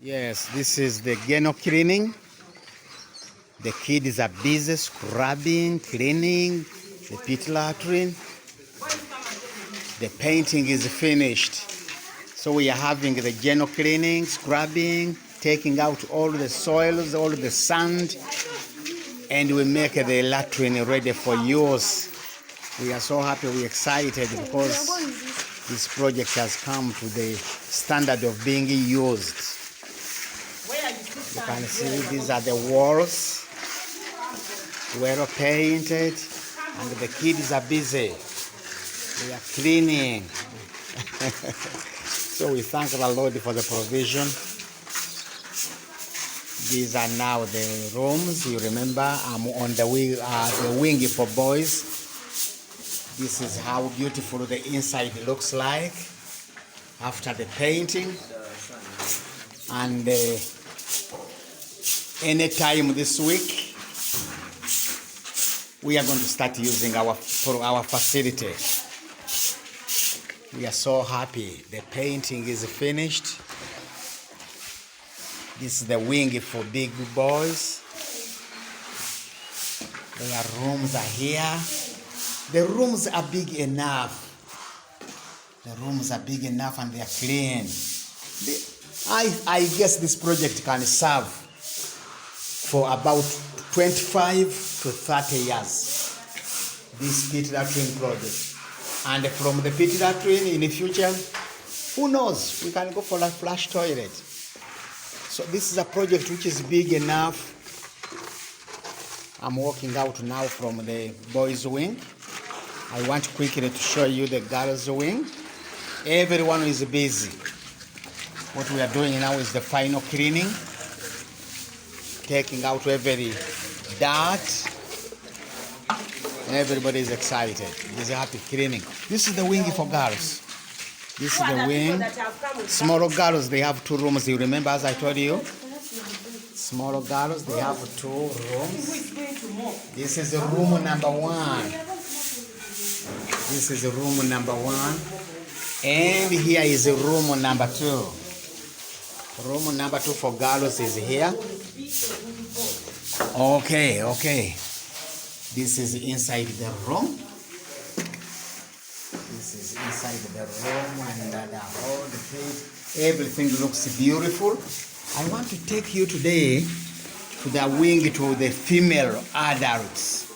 Yes, this is the geno cleaning. The kids are busy scrubbing, cleaning the pit latrine. The painting is finished. So we are having the geno cleaning, scrubbing, taking out all the soils, all the sand, and we make the latrine ready for use. We are so happy, we're excited because this project has come to the standard of being used. You can see these are the walls, well painted, and the kids are busy. They are cleaning. So we thank the Lord for the provision. These are now the rooms. You remember, I'm on the wing for boys. This is how beautiful the inside looks like after the painting. And anytime this week, we are going to start using our facility. We are so happy. The painting is finished. This is the wing for big boys. Their rooms are here. The rooms are big enough. The rooms are big enough and they are clean. I guess this project can serve for about 25 to 30 years. This pit latrine project. And from the pit latrine in the future, who knows? We can go for a flush toilet. So this is a project which is big enough. I'm walking out now from the boys' wing. I want quickly to show you the girls' wing. Everyone is busy. What we are doing now is the final cleaning. Taking out every dirt. Everybody is excited. There's a happy cleaning. This is the wing for girls. This is the wing. Smaller girls, they have 2 rooms. You remember, as I told you? Smaller girls, they have 2 rooms. This is room number 1. This is room number 1. And here is room number 2. Room number 2 for girls is here. Okay. This is inside the room. This is inside the room and the whole place. Everything looks beautiful. I want to take you today to the wing to the female adults.